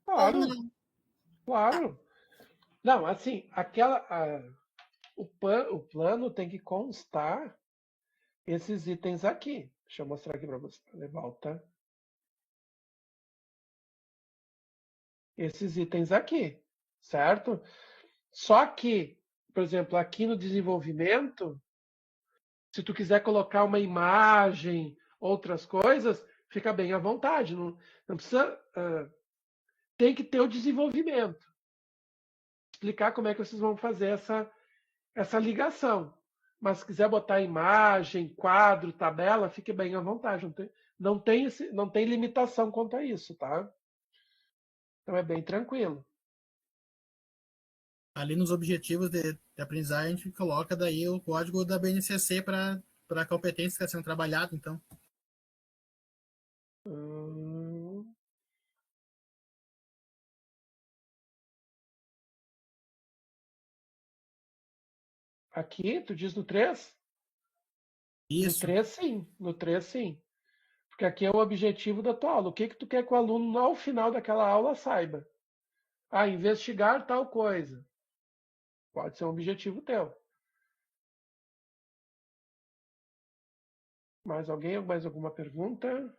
Ou Claro, não? Tá. claro. Não, assim, o plano tem que constar esses itens aqui. Deixa eu mostrar aqui para você. Volta. Esses itens aqui, certo? Só que, por exemplo, aqui no desenvolvimento, se tu quiser colocar uma imagem, outras coisas, fica bem à vontade. Não precisa. Tem que ter o desenvolvimento. Explicar como é que vocês vão fazer essa ligação. Mas se quiser botar imagem, quadro, tabela, fique bem à vontade. Não tem limitação quanto a isso, tá? Então é bem tranquilo. Ali nos objetivos de aprendizagem, a gente coloca daí o código da BNCC para a competência que está sendo trabalhada, então. Aqui, tu diz no 3? No Isso. 3, sim. No 3, sim. Porque aqui é o objetivo da tua aula. O que tu quer que o aluno, ao final daquela aula, saiba? Ah, investigar tal coisa. Pode ser um objetivo teu. Mais alguém? Mais alguma pergunta?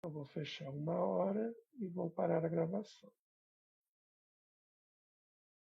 Eu vou fechar 1 hora e vou parar a gravação.